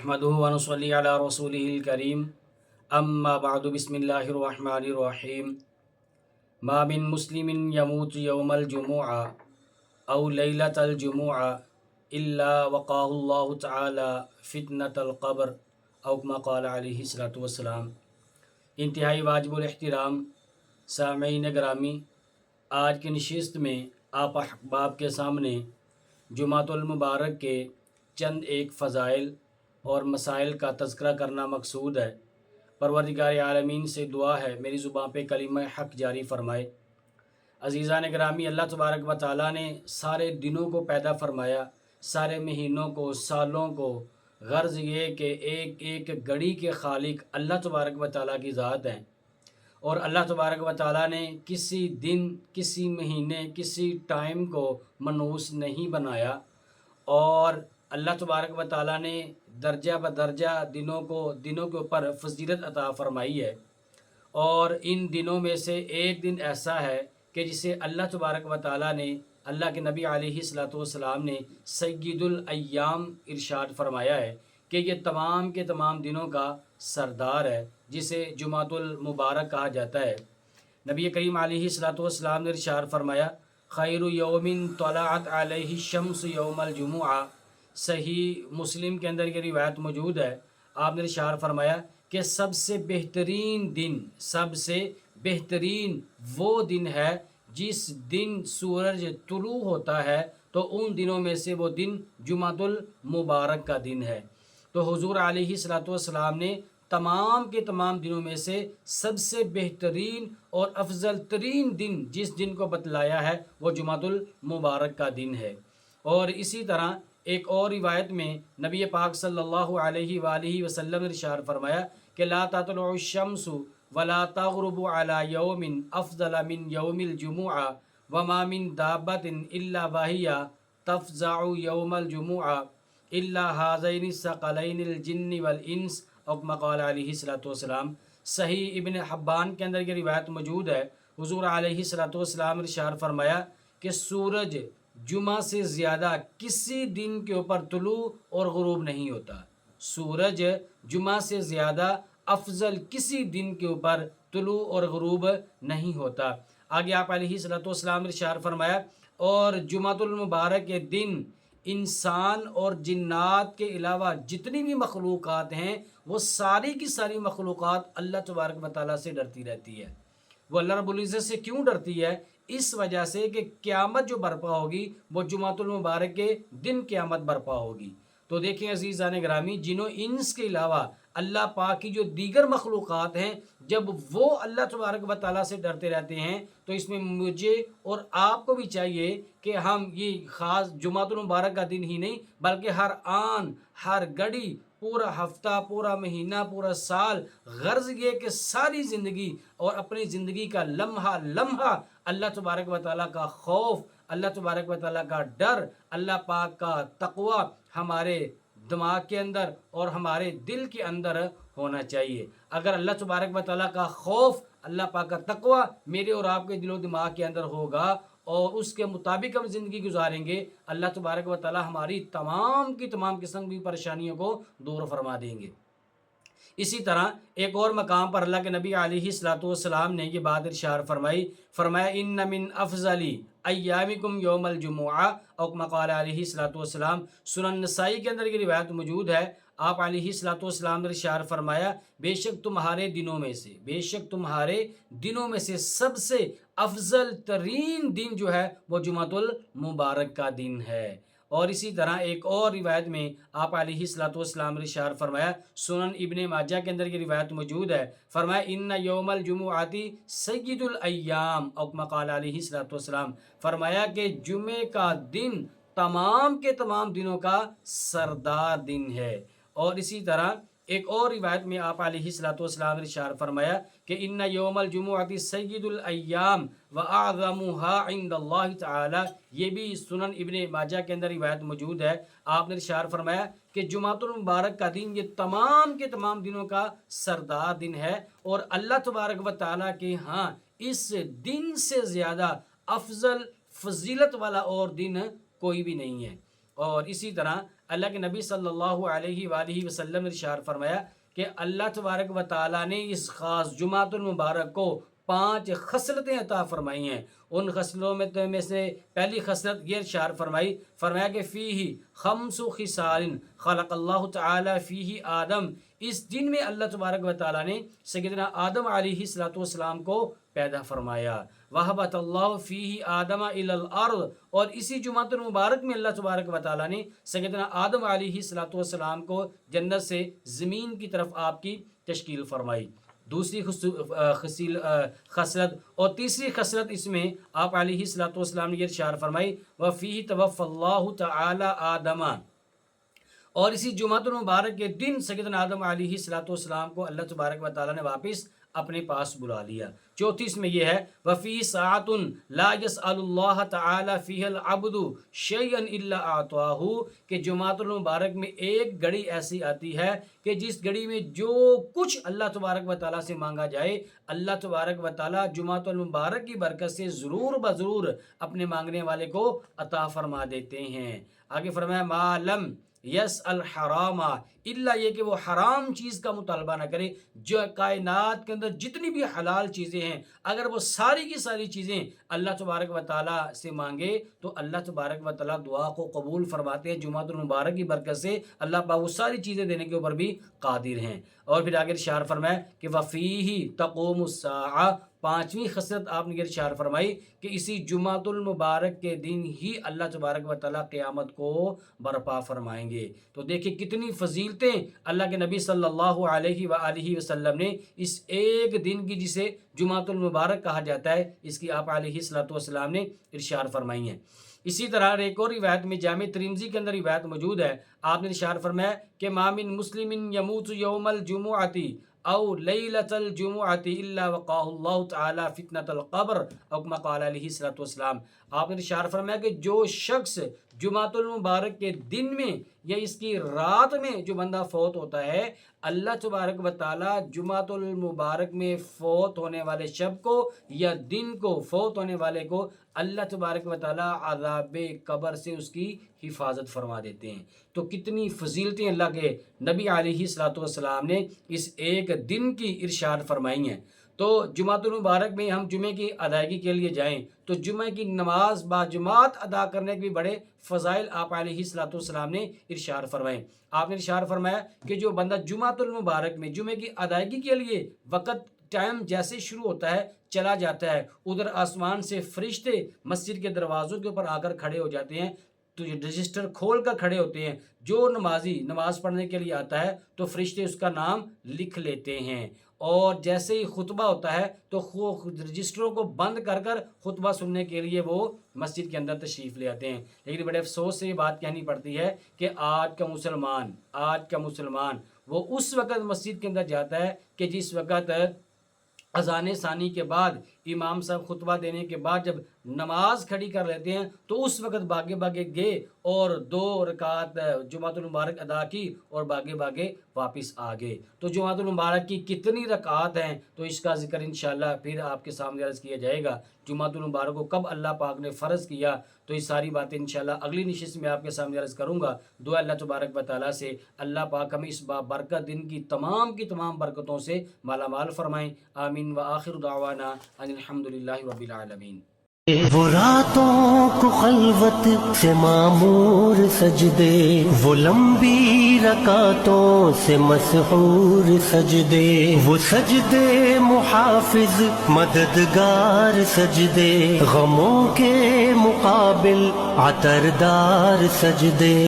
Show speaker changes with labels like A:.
A: نحمده ونصلي على رسوله الكريم اما بعد بسم الله الرحمن الرحيم ما من مسلم يموت يوم الجمعة او ليلة الجمعة الا وقاه الله تعالى فتنة القبر او كما قال علیہ الصلوۃ والسلام۔ انتہائی واجب الاحترام سامعین گرامی، آج کی نشست میں آپ احباب کے سامنے جمعۃ المبارک کے چند ایک فضائل اور مسائل کا تذکرہ کرنا مقصود ہے۔ پروردگار عالمین سے دعا ہے میری زبان پہ کلمہ حق جاری فرمائے۔ عزیزان گرامی، اللہ تبارک و تعالیٰ نے سارے دنوں کو پیدا فرمایا، سارے مہینوں کو، سالوں کو، غرض یہ کہ ایک ایک گھڑی کے خالق اللہ تبارک و تعالیٰ کی ذات ہیں، اور اللہ تبارک و تعالیٰ نے کسی دن، کسی مہینے، کسی ٹائم کو منحوس نہیں بنایا، اور اللہ تبارک و تعالیٰ نے درجہ بدرجہ دنوں کے اوپر فضیلت عطا فرمائی ہے، اور ان دنوں میں سے ایک دن ایسا ہے کہ جسے اللہ تبارک و تعالیٰ نے، اللہ کے نبی علیہ الصلوۃ والسلام نے سید الایام ارشاد فرمایا ہے کہ یہ تمام کے تمام دنوں کا سردار ہے، جسے جمعۃ المبارک کہا جاتا ہے۔ نبی کریم علیہ الصلوۃ والسلام نے ارشاد فرمایا خیر یوم طلعت علیہ الشمس یوم الجمعہ۔ صحیح مسلم کے اندر یہ روایت موجود ہے، آپ نے ارشاد فرمایا کہ سب سے بہترین وہ دن ہے جس دن سورج طلوع ہوتا ہے، تو ان دنوں میں سے وہ دن جمعۃ المبارک کا دن ہے۔ تو حضور علیہ الصلوۃ والسلام نے تمام کے تمام دنوں میں سے سب سے بہترین اور افضل ترین دن جس دن کو بتلایا ہے وہ جمعۃ المبارک کا دن ہے۔ اور اسی طرح ایک اور روایت میں نبی پاک صلی اللہ علیہ وآلہ وسلم نے ارشاد فرمایا کہ لا تطلع الشمس ولا تغرب على يوم افضل من يوم الجمعہ وما من دابۃ الا وهي تفزع يوم الجمعہ الا هذين الثقلين الجن والانس، او كما قال علیہ الصلوۃ والسلام۔ صحیح ابن حبان کے اندر یہ روایت موجود ہے، حضور علیہ الصلوۃ والسلام نے ارشاد فرمایا کہ سورج جمعہ سے زیادہ کسی دن کے اوپر طلوع اور غروب نہیں ہوتا، سورج جمعہ سے زیادہ افضل کسی دن کے اوپر طلوع اور غروب نہیں ہوتا۔ آگے آپ علیہ الصلوۃ والسلام نے ارشاد فرمایا اور جمعۃ المبارک کے دن انسان اور جنات کے علاوہ جتنی بھی مخلوقات ہیں وہ ساری کی ساری مخلوقات اللہ تبارک و تعالیٰ سے ڈرتی رہتی ہے۔ وہ اللہ رب العزت سے کیوں ڈرتی ہے؟ اس وجہ سے کہ قیامت جو برپا ہوگی وہ جمعۃ المبارک کے دن قیامت برپا ہوگی۔ تو دیکھیں عزیزان گرامی، جنوں انس کے علاوہ اللہ پاک کی جو دیگر مخلوقات ہیں، جب وہ اللہ تبارک و تعالیٰ سے ڈرتے رہتے ہیں تو اس میں مجھے اور آپ کو بھی چاہیے کہ ہم یہ خاص جمعۃ المبارک کا دن ہی نہیں بلکہ ہر آن، ہر گھڑی، پورا ہفتہ، پورا مہینہ، پورا سال، غرض یہ کہ ساری زندگی اور اپنی زندگی کا لمحہ لمحہ اللہ تبارک و تعالیٰ کا خوف، اللہ تبارک و تعالیٰ کا ڈر، اللہ پاک کا تقوی ہمارے دماغ کے اندر اور ہمارے دل کے اندر ہونا چاہیے۔ اگر اللہ تبارک و تعالیٰ کا خوف، اللہ پاک کا تقوی میرے اور آپ کے دل و دماغ کے اندر ہوگا اور اس کے مطابق ہم زندگی گزاریں گے، اللہ تبارک و تعالیٰ ہماری تمام کی تمام قسم کی پریشانیوں کو دور فرما دیں گے۔ اسی طرح ایک اور مقام پر اللہ کے نبی علیہ الصلوۃ والسلام نے یہ بات ارشاد فرمایا ان من افضل ایامکم یوم الجمعہ، او کما قال علیہ الصلوۃ والسلام۔ سنن نسائی کے اندر یہ روایت موجود ہے، آپ علیہ الصلوۃ والسلام نے ارشاد فرمایا بے شک تمہارے دنوں میں سے سب سے افضل ترین دن جو ہے وہ جمعۃ المبارک کا دن ہے۔ اور اسی طرح ایک اور روایت میں آپ علیہ الصلوۃ والسلام نے ارشاد فرمایا، سنن ابن ماجہ کے اندر یہ روایت موجود ہے، فرمایا ان یوم الجمعۃ سید الایام، او کما قال علیہ الصلوۃ والسلام، فرمایا کہ جمعے کا دن تمام کے تمام دنوں کا سردار دن ہے۔ اور اسی طرح ایک اور روایت میں آپ علیہ الصلوۃ والسلام نے ارشاد فرمایا کہ ان یوم الجمعۃ سید الایام واعظمها عند اللہ تعالی، یہ بھی سنن ابن ماجہ کے اندر روایت موجود ہے۔ آپ نے ارشاد فرمایا کہ جمعۃ المبارک کا دن یہ تمام کے تمام دنوں کا سردار دن ہے، اور اللہ تبارک و تعالیٰ کے ہاں اس دن سے زیادہ افضل فضیلت والا اور دن کوئی بھی نہیں ہے۔ اور اسی طرح اللہ کے نبی صلی اللہ علیہ وآلہ وسلم نے ارشاد فرمایا کہ اللہ تبارک و تعالیٰ نے اس خاص جمعۃ المبارک کو 5 خصلتیں عطا فرمائی ہیں. ان خصلتوں میں سے پہلی خصلت یہ ارشاد فرمایا کہ فیہ 5 خصال خلق اللہ تعالیٰ فیہ آدم. اس دن میں اللہ تبارک و تعالیٰ نے سیدنا آدم علیہ السلام کو پیدا فرمایا. وہبت اللہ فیہ آدم الی الارض. اور اسی جمعۃ المبارک میں اللہ تبارک و تعالیٰ نے سیدنا آدم علیہ السلام کو جنت سے زمین کی طرف آپ کی تشکیل فرمائی. دوسری خصلت اور تیسری خصلت اس میں آپ علیہ السلام نے یہ ارشاد فرمائی وفیہ توفی اللہ تعالی آدم. اور اسی جمعۃ المبارک کے دن سیدنا آدم علیہ السلام کو اللہ تبارک و تعالیٰ نے واپس اپنے پاس بلا لیا. چوتھی اس میں یہ ہے وفی ساعۃ لا یسأل اللہ تعالی فیہ العبد شیئا الا اعطاہ. کہ جمعۃ المبارک میں ایک گھڑی ایسی آتی ہے کہ جس گھڑی میں جو کچھ اللہ تبارک و تعالیٰ سے مانگا جائے اللہ تبارک و تعالیٰ جمعۃ المبارک کی برکت سے ضرور بضرور اپنے مانگنے والے کو عطا فرما دیتے ہیں. آگے فرمایا ما لم یس الحرام الا یہ کہ وہ حرام چیز کا مطالبہ نہ کرے. جو کائنات کے اندر جتنی بھی حلال چیزیں ہیں اگر وہ ساری کی ساری چیزیں اللہ تبارک و تعالیٰ سے مانگے تو اللہ تبارک و تعالیٰ دعا کو قبول فرماتے ہیں. جمعۃ المبارک کی برکت سے اللہ پاک وہ ساری چیزیں دینے کے اوپر بھی قادر ہیں. اور پھر آگے ارشاد فرمایا کہ وفیہ تقوم الساعہ. 5ویں خصلت آپ نے ارشاد فرمائی کہ اسی جمعۃ المبارک کے دن ہی اللہ تبارک و تعالیٰ قیامت کو برپا فرمائیں گے. تو دیکھیں کتنی فضیلتیں اللہ کے نبی صلی اللہ علیہ وآلہ وسلم نے اس ایک دن کی جسے جمعۃ المبارک کہا جاتا ہے اس کی آپ علیہ السلام نے ارشاد فرمائی ہیں. اسی طرح ایک اور روایت میں جامع ترمذی کے اندر روایت موجود ہے. آپ نے ارشاد فرمایا کہ ما من مسلم یموت یوم الجمعۃ او لیلۃ الجمعۃ الا وقاہ اللہ تعالی فتنۃ القبر او کما قال علیہ السلام. آپ نے ارشاد فرمایا کہ جو شخص جمعۃ المبارک کے دن میں یا اس کی رات میں جو بندہ فوت ہوتا ہے اللہ تبارک و تعالیٰ جمعۃ المبارک میں فوت ہونے والے شب کو یا دن کو فوت ہونے والے کو اللہ تبارک و تعالیٰ عذاب قبر سے اس کی حفاظت فرما دیتے ہیں. تو کتنی فضیلتیں اللہ کے نبی علیہ السلام نے اس ایک دن کی ارشاد فرمائی ہیں. تو جمعۃ المبارک میں ہم جمعے کی ادائیگی کے لیے جائیں تو جمعہ کی نماز باجماعت ادا کرنے کے بھی بڑے فضائل آپ علیہ السلام نے ارشاد فرمائے. آپ نے ارشاد فرمایا کہ جو بندہ جمعۃ المبارک میں جمعے کی ادائیگی کے لیے وقت ٹائم جیسے شروع ہوتا ہے چلا جاتا ہے ادھر آسمان سے فرشتے مسجد کے دروازوں کے اوپر آ کر کھڑے ہو جاتے ہیں. تو یہ رجسٹر کھول کر کھڑے ہوتے ہیں. جو نمازی نماز پڑھنے کے لیے آتا ہے تو فرشتے اس کا نام لکھ لیتے ہیں. اور جیسے ہی خطبہ ہوتا ہے تو رجسٹروں کو بند کر کر خطبہ سننے کے لیے وہ مسجد کے اندر تشریف لے آتے ہیں. لیکن بڑے افسوس سے یہ بات کہنی پڑتی ہے کہ آج کا مسلمان وہ اس وقت مسجد کے اندر جاتا ہے کہ جس وقت اذان ثانی کے بعد امام صاحب خطبہ دینے کے بعد جب نماز کھڑی کر لیتے ہیں تو اس وقت باغے گئے اور 2 رکعت جمعۃ المبارک ادا کی اور باغے واپس آ گئے. تو جمعۃ المبارک کی کتنی رکعات ہیں تو اس کا ذکر انشاءاللہ پھر آپ کے سامنے عرض کیا جائے گا. جمعۃ المبارک کو کب اللہ پاک نے فرض کیا تو یہ ساری باتیں انشاءاللہ اگلی نشست میں آپ کے سامنے عرض کروں گا. دعا اللہ تبارک و تعالیٰ سے اللہ پاک ہمیں اس برکت دن کی تمام برکتوں سے مالا مال فرمائیں. آمین. وآخر دعوانا ان الحمدللہ رب العالمین.
B: وہ راتوں کو خلوت سے معمور سجدے، وہ لمبی رکعتوں سے مسحور سجدے، وہ سجدے محافظ مددگار سجدے، غموں کے مقابل عطردار سجدے.